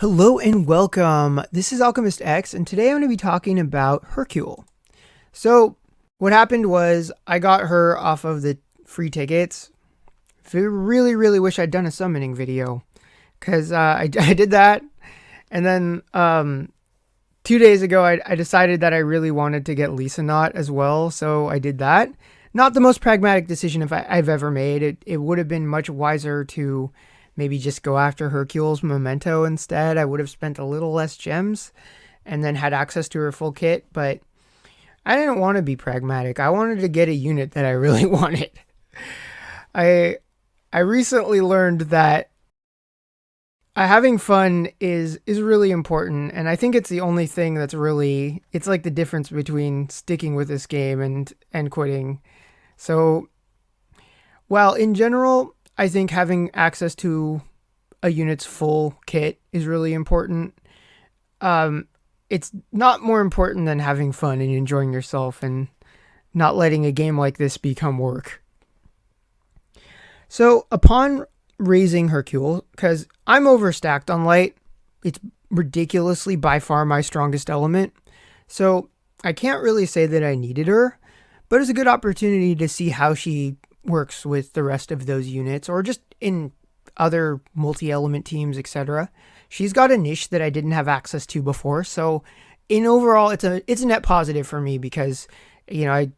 Hello and welcome. This is Alchemistexe, and today I'm going to be talking about Hercule. So, what happened was I got her off of the free tickets. I really wish I'd done a summoning video, because I did that, and then 2 days ago I decided that I really wanted to get Lisa Knot as well, so I did that. Not the most pragmatic decision I've ever made. It would have been much wiser to maybe just go after Hercule's memento instead. I would have spent a little less gems and then had access to her full kit, but I didn't want to be pragmatic. I wanted to get a unit that I really wanted. I recently learned that having fun is really important, and I think it's the only thing that's really, it's like the difference between sticking with this game and quitting. So, while in general I think having access to a unit's full kit is really important, it's not more important than having fun and enjoying yourself and not letting a game like this become work. So upon raising Hercule, because I'm overstacked on light, it's ridiculously by far my strongest element, so I can't really say that I needed her, but it's a good opportunity to see how she works with the rest of those units or just in other multi-element teams, etc. She's got a niche that I didn't have access to before, so in overall it's a net positive for me because the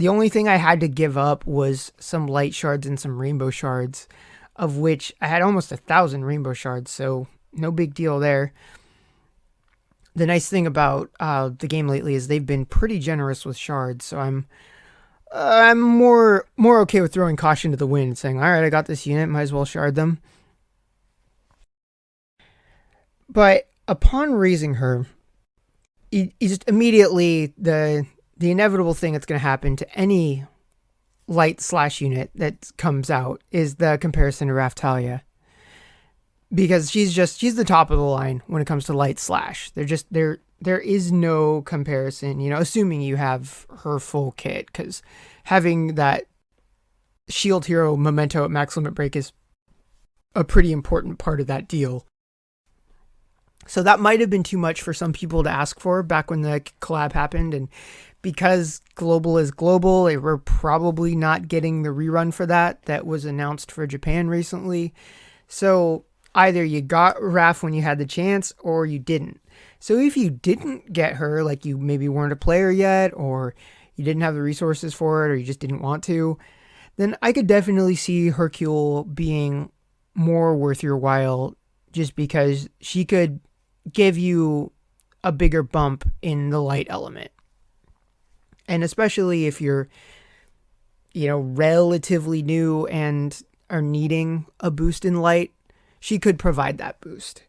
only thing I had to give up was some light shards and some rainbow shards, of which I had almost 1,000 rainbow shards, so no big deal there. The nice thing about the game lately is they've been pretty generous with shards, so I'm more okay with throwing caution to the wind and saying, all right, I got this unit, might as well shard them. But upon raising her, it just immediately the inevitable thing that's going to happen to any light slash unit that comes out is the comparison to Raph, because she's the top of the line when it comes to light slash. There is no comparison, assuming you have her full kit, because having that shield hero memento at max limit break is a pretty important part of that deal. So that might have been too much for some people to ask for back when the collab happened, and because global is global, we're probably not getting the rerun for that was announced for Japan recently. So either you got Raph when you had the chance or you didn't. So if you didn't get her, like you maybe weren't a player yet, or you didn't have the resources for it, or you just didn't want to, then I could definitely see Hercule being more worth your while, just because she could give you a bigger bump in the light element. And especially if you're, relatively new and are needing a boost in light, she could provide that boost.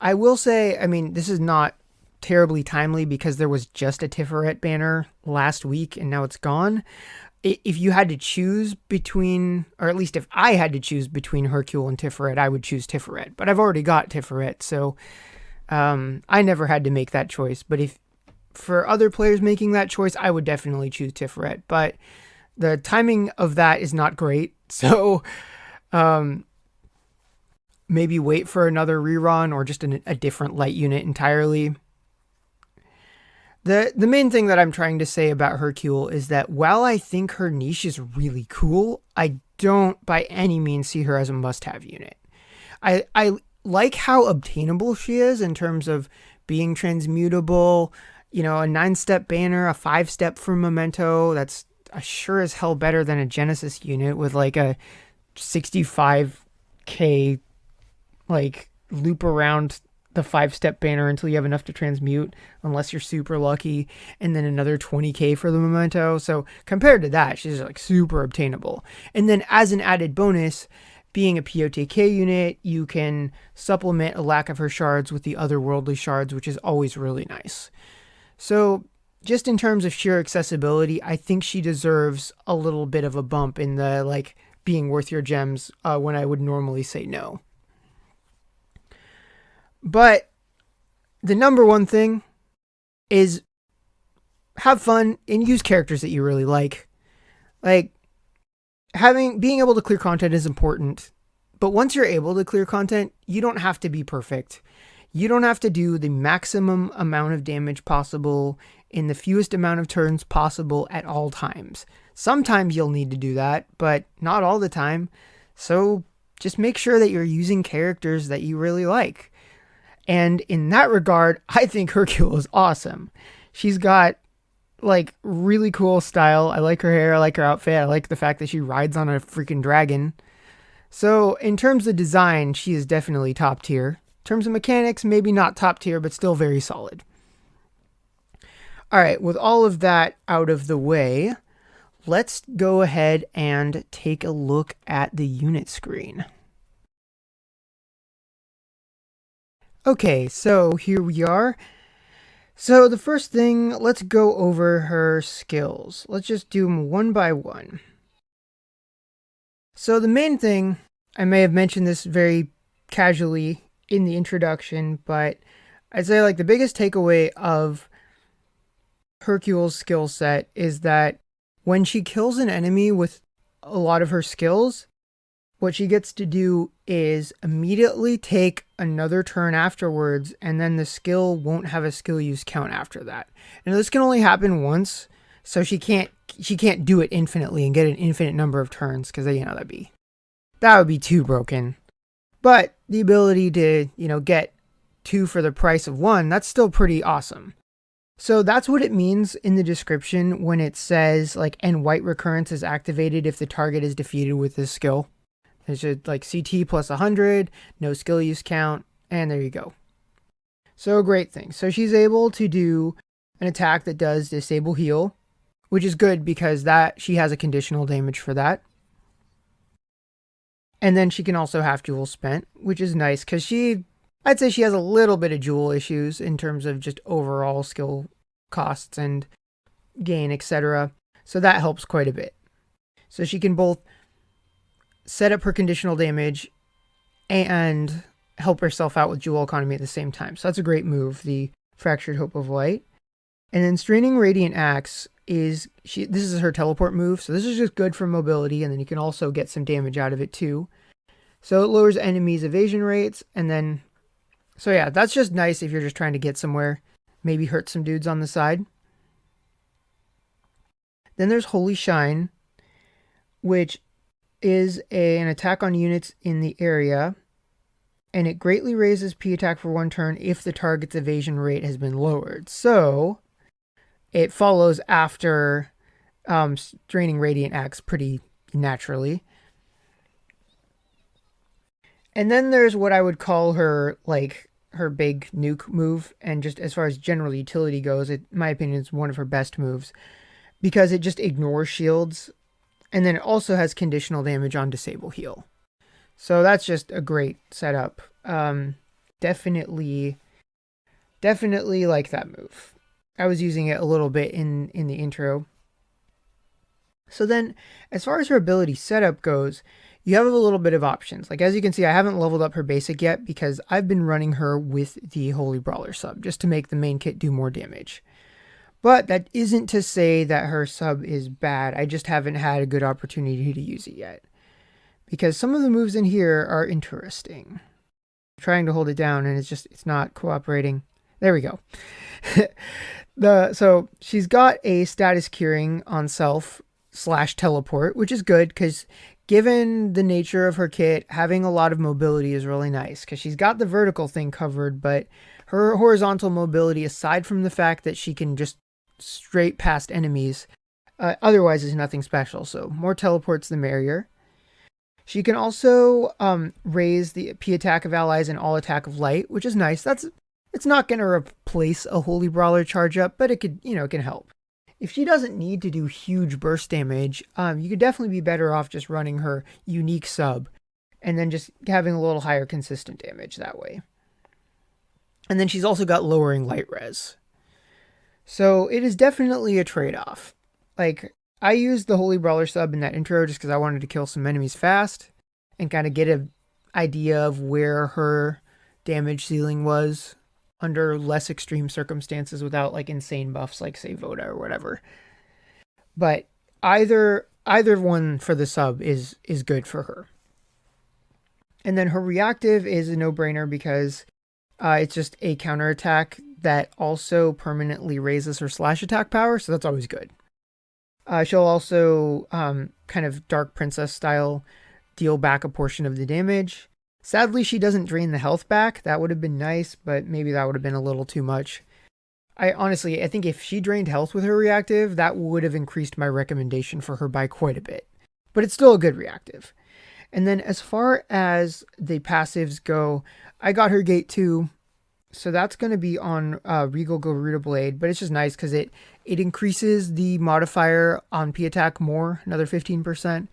I will say, this is not terribly timely because there was just a Tiferet banner last week and now it's gone. If you had to choose between, or at least if I had to choose between Hercule and Tiferet, I would choose Tiferet. But I've already got Tiferet, so I never had to make that choice. But if for other players making that choice, I would definitely choose Tiferet. But the timing of that is not great, so maybe wait for another rerun or just a different light unit entirely. The main thing that I'm trying to say about Hercule is that while I think her niche is really cool, I don't by any means see her as a must-have unit. I like how obtainable she is in terms of being transmutable, a 9-step banner, a 5-step for memento. That's sure as hell better than a Genesis unit with like a 65k loop around the 5-step banner until you have enough to transmute, unless you're super lucky, and then another 20k for the memento. So compared to that, she's super obtainable. And then as an added bonus, being a POTK unit, you can supplement a lack of her shards with the otherworldly shards, which is always really nice. So just in terms of sheer accessibility, I think she deserves a little bit of a bump in the being worth your gems when I would normally say no. But the number one thing is have fun and use characters that you really like. Being able to clear content is important, But once you're able to clear content, you don't have to be perfect. You don't have to do the maximum amount of damage possible in the fewest amount of turns possible at all times. Sometimes you'll need to do that, but not all the time. So just make sure that you're using characters that you really like. And in that regard, I think Hercule is awesome. She's got like really cool style. I like her hair. I like her outfit. I like the fact that she rides on a freaking dragon. So in terms of design, she is definitely top tier. In terms of mechanics, maybe not top tier, but still very solid. All right, with all of that out of the way, let's go ahead and take a look at the unit screen. Okay, so here we are. So the first thing, let's go over her skills. Let's just do them one by one. So the main thing, I may have mentioned this very casually in the introduction, but I'd say like the biggest takeaway of Hercule's skill set is that when she kills an enemy with a lot of her skills, what she gets to do is immediately take another turn afterwards, and then the skill won't have a skill use count after that. And this can only happen once, so she can't do it infinitely and get an infinite number of turns, because that would be too broken. But the ability to, get 2 for the price of 1, that's still pretty awesome. So that's what it means in the description when it says like, and white recurrence is activated if the target is defeated with this skill. It should like CT plus 100, no skill use count, and there you go. So great thing. So she's able to do an attack that does disable heal, which is good because she has a conditional damage for that. And then she can also have jewel spent, which is nice because I'd say she has a little bit of jewel issues in terms of just overall skill costs and gain, etc. So that helps quite a bit. So she can both set up her conditional damage and help herself out with jewel economy at the same time. So that's a great move, the Fractured Hope of Light. And then Straining Radiant Axe this is her teleport move, so this is just good for mobility, and then you can also get some damage out of it too. So it lowers enemies' evasion rates, and then so yeah, that's just nice if you're just trying to get somewhere, maybe hurt some dudes on the side. Then there's Holy Shine, which is an attack on units in the area, and it greatly raises P attack for 1 turn if the target's evasion rate has been lowered. So it follows after Draining Radiant Axe pretty naturally. And then there's what I would call her big nuke move, and just as far as general utility goes, in my opinion, it's one of her best moves because it just ignores shields. And then it also has conditional damage on disable heal. So that's just a great setup. Definitely like that move. I was using it a little bit in the intro. So then, as far as her ability setup goes, you have a little bit of options. Like as you can see, I haven't leveled up her basic yet because I've been running her with the Holy Brawler sub just to make the main kit do more damage. But that isn't to say that her sub is bad. I just haven't had a good opportunity to use it yet. Because some of the moves in here are interesting. I'm trying to hold it down and it's not cooperating. There we go. So she's got a status curing on self / teleport, which is good because given the nature of her kit, having a lot of mobility is really nice because she's got the vertical thing covered, but her horizontal mobility, aside from the fact that she can just straight past enemies, otherwise is nothing special. So more teleports the merrier. She can also raise the P attack of allies and all attack of light, which is nice. It's not going to replace a Holy Brawler charge up, but it can help. If she doesn't need to do huge burst damage, you could definitely be better off just running her unique sub and then just having a little higher consistent damage that way. And then she's also got lowering light res. So it is definitely a trade-off. Like, I used the Holy Brawler sub in that intro just because I wanted to kill some enemies fast and kind of get an idea of where her damage ceiling was under less extreme circumstances without like insane buffs like say Voda or whatever. But either one for the sub is good for her. And then her reactive is a no-brainer because it's just a counterattack that also permanently raises her slash attack power, so that's always good. She'll also kind of Dark Princess style deal back a portion of the damage. Sadly, she doesn't drain the health back. That would have been nice, but maybe that would have been a little too much. I think if she drained health with her reactive, that would have increased my recommendation for her by quite a bit. But it's still a good reactive. And then as far as the passives go, I got her Gate 2. So that's going to be on Regal Garuda Blade, but it's just nice because it increases the modifier on P attack more, another 15%,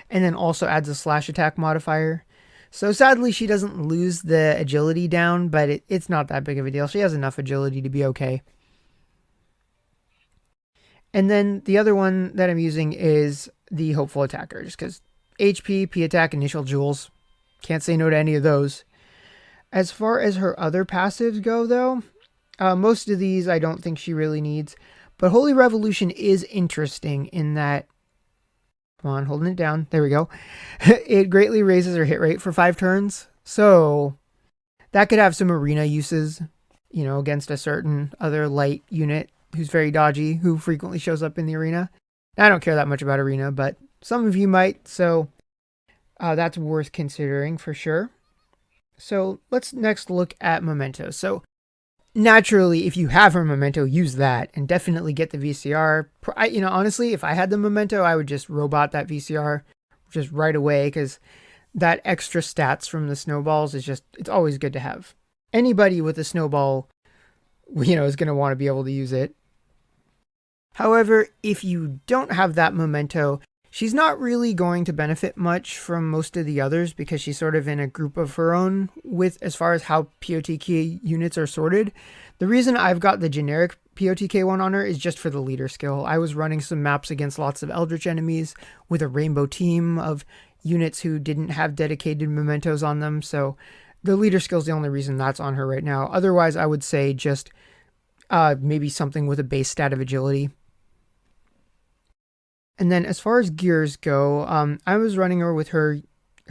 and then also adds a slash attack modifier. So sadly, she doesn't lose the agility down, but it's not that big of a deal. She has enough agility to be okay. And then the other one that I'm using is the Hopeful Attacker, just because HP, P attack, initial jewels. Can't say no to any of those. As far as her other passives go, though, most of these I don't think she really needs. But Holy Revolution is interesting in that... Come on, holding it down. There we go. It greatly raises her hit rate for 5 turns. So that could have some arena uses, against a certain other light unit who's very dodgy, who frequently shows up in the arena. I don't care that much about arena, but some of you might. So that's worth considering for sure. So let's next look at Memento. So naturally, if you have her Memento, use that and definitely get the VCR. Honestly, if I had the Memento, I would just robot that VCR just right away because that extra stats from the snowballs it's always good to have. Anybody with a snowball, is going to want to be able to use it. However, if you don't have that Memento, she's not really going to benefit much from most of the others because she's sort of in a group of her own with as far as how POTK units are sorted. The reason I've got the generic POTK one on her is just for the leader skill. I was running some maps against lots of Eldritch enemies with a rainbow team of units who didn't have dedicated mementos on them, so the leader skill is the only reason that's on her right now. Otherwise, I would say just maybe something with a base stat of agility. And then as far as gears go, I was running her with her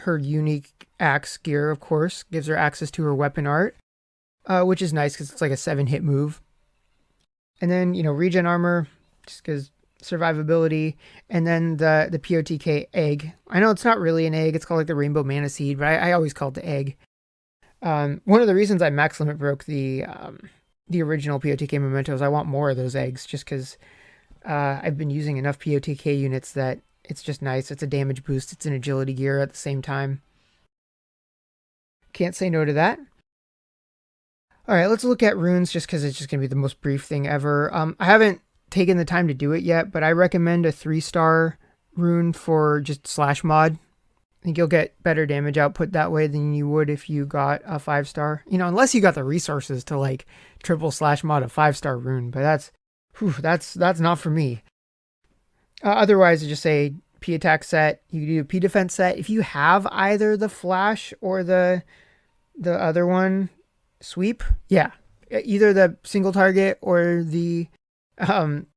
unique axe gear, of course. Gives her access to her weapon art, which is nice because it's like a 7-hit move. And then, regen armor, just because survivability. And then the POTK egg. I know it's not really an egg. It's called like the Rainbow Mana Seed, but I always call it the egg. One of the reasons I max limit broke the original POTK mementos, I want more of those eggs just because... I've been using enough POTK units that it's just nice. It's a damage boost. It's an agility gear at the same time. Can't say no to that. All right, let's look at runes just because it's just going to be the most brief thing ever. I haven't taken the time to do it yet, but I recommend a 3-star rune for just slash mod. I think you'll get better damage output that way than you would if you got a 5-star. Unless you got the resources to like triple slash mod a 5-star rune, but that's not for me. Otherwise, I just say P attack set. You can do a P defense set. If you have either the flash or the other one, sweep. Yeah, either the single target or the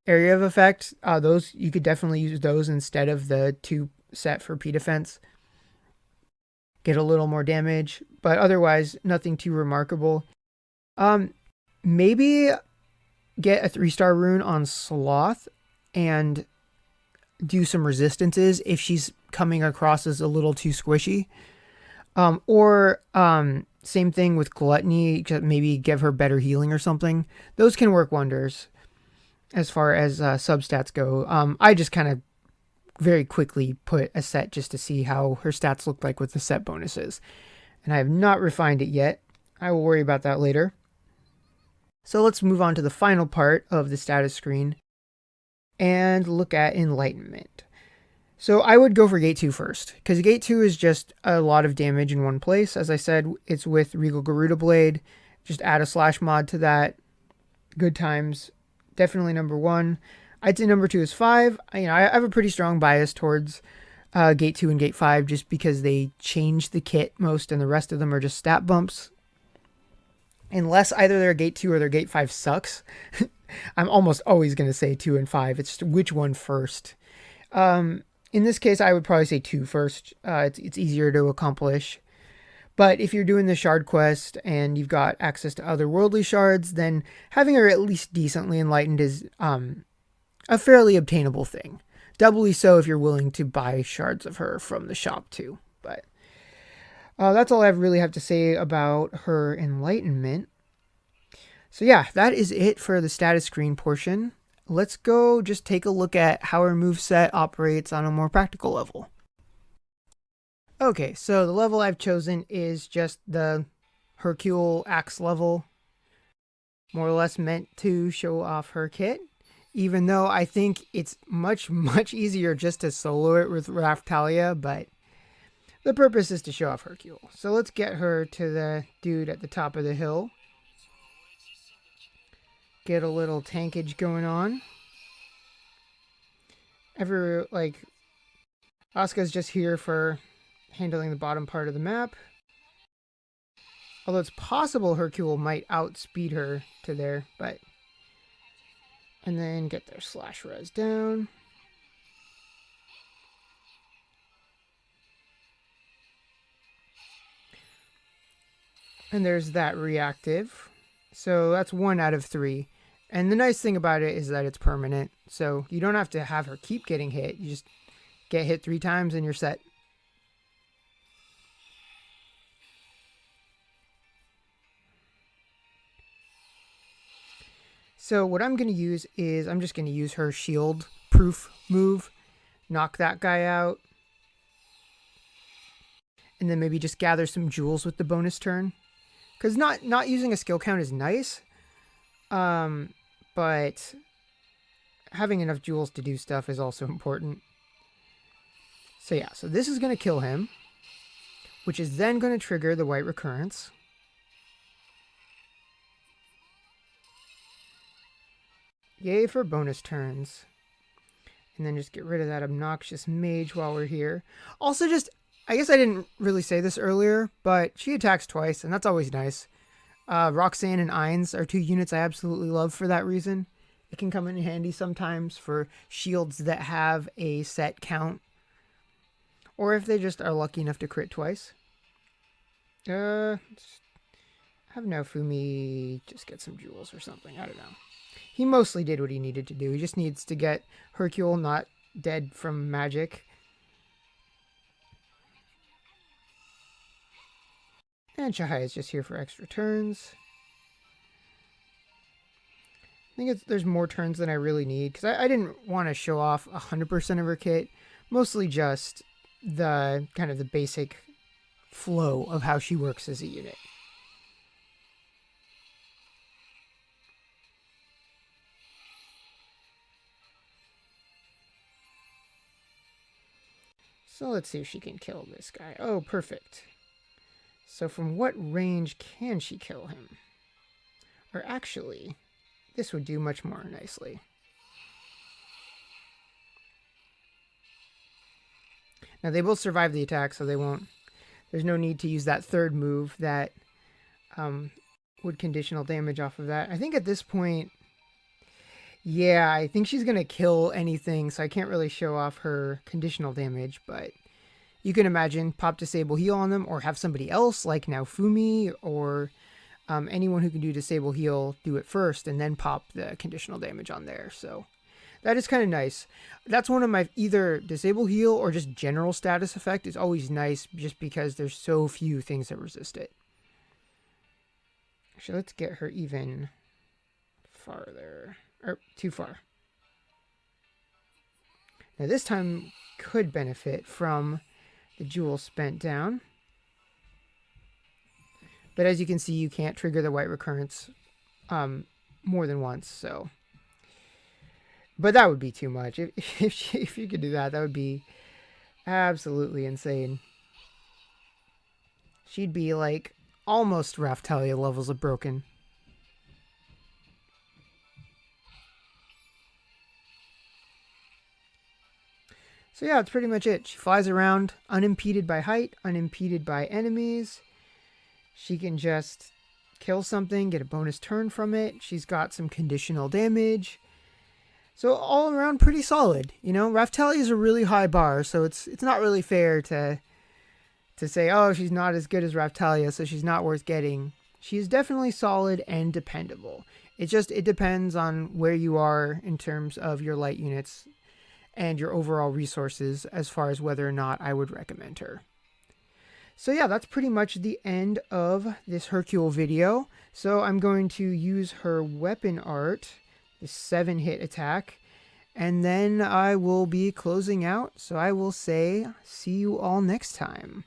area of effect. Those you could definitely use those instead of the 2 set for P defense. Get a little more damage, but otherwise nothing too remarkable. Maybe get a 3-star rune on Sloth and do some resistances if she's coming across as a little too squishy. Or same thing with Gluttony, maybe give her better healing or something. Those can work wonders as far as substats go. I just kind of very quickly put a set just to see how her stats look like with the set bonuses. And I have not refined it yet. I will worry about that later. So let's move on to the final part of the status screen and look at Enlightenment. So I would go for Gate 2 first, because Gate 2 is just a lot of damage in one place. As I said, it's with Regal Garuda Blade. Just add a slash mod to that. Good times. Definitely number 1. I'd say number 2 is 5. I have a pretty strong bias towards Gate 2 and Gate 5 just because they change the kit most and the rest of them are just stat bumps. Unless either their Gate 2 or their Gate 5 sucks, I'm almost always going to say 2 and 5. It's just which one first. In this case, I would probably say 2 first. It's easier to accomplish. But if you're doing the shard quest and you've got access to otherworldly shards, then having her at least decently enlightened is a fairly obtainable thing. Doubly so if you're willing to buy shards of her from the shop too. But that's all I really have to say about her enlightenment. So yeah, that is it for the status screen portion. Let's go just take a look at how her moveset operates on a more practical level. Okay, so the level I've chosen is just the Hercule axe level. More or less meant to show off her kit. Even though I think it's much easier just to solo it with Raph, but the purpose is to show off Hercule. So let's get her to the dude at the top of the hill. Get a little tankage going on. Asuka's just here for handling the bottom part of the map. Although it's possible Hercule might outspeed her to there, but... And then get their slash res down. And there's that reactive. So that's 1 out of 3. And the nice thing about it is that it's permanent. So you don't have to have her keep getting hit. You just get hit 3 times and you're set. So what I'm going to use is I'm just going to use her shield proof move. Knock that guy out. And then maybe just gather some jewels with the bonus turn. Because not using a skill count is nice. But having enough jewels to do stuff is also important. So yeah, so this is going to kill him. Which is then going to trigger the white recurrence. Yay for bonus turns. And then just get rid of that obnoxious mage while we're here. Also I guess I didn't really say this earlier, but she attacks twice, and that's always nice. Roxanne and Ainz are 2 units I absolutely love for that reason. It can come in handy sometimes for shields that have a set count. Or if they just are lucky enough to crit twice. Have Naofumi just get some jewels or something. I don't know. He mostly did what he needed to do. He just needs to get Hercule not dead from magic. And Shahai is just here for extra turns. I think there's more turns than I really need, because I didn't want to show off 100% of her kit. Mostly just the kind of the basic flow of how she works as a unit. So let's see if she can kill this guy. Oh, perfect. So from what range can she kill him? Or actually, this would do much more nicely. Now they both survive the attack, so they won't... There's no need to use that third move that would conditional damage off of that. I think at this point... Yeah, I think she's going to kill anything, so I can't really show off her conditional damage, but you can imagine pop disable heal on them, or have somebody else like Naofumi or anyone who can do disable heal do it first and then pop the conditional damage on there. So that is kind of nice. That's one of my either disable heal or just general status effect is always nice just because there's so few things that resist it. Actually, let's get her even farther. Or too far. Now this time could benefit from the jewel spent down. But as you can see, you can't trigger the white recurrence more than once, so. But that would be too much. If you could do that, that would be absolutely insane. She'd be like almost Raph levels of broken. So yeah, that's pretty much it. She flies around unimpeded by height, unimpeded by enemies. She can just kill something, get a bonus turn from it. She's got some conditional damage. So all around pretty solid. You know, Raph is a really high bar, so it's not really fair to to say, oh, she's not as good as Raph, so she's not worth getting. She is definitely solid and dependable. It depends on where you are in terms of your light units and your overall resources as far as whether or not I would recommend her. So yeah, that's pretty much the end of this Hercule video. So I'm going to use her weapon art, the 7-hit attack, and then I will be closing out. So I will say, see you all next time.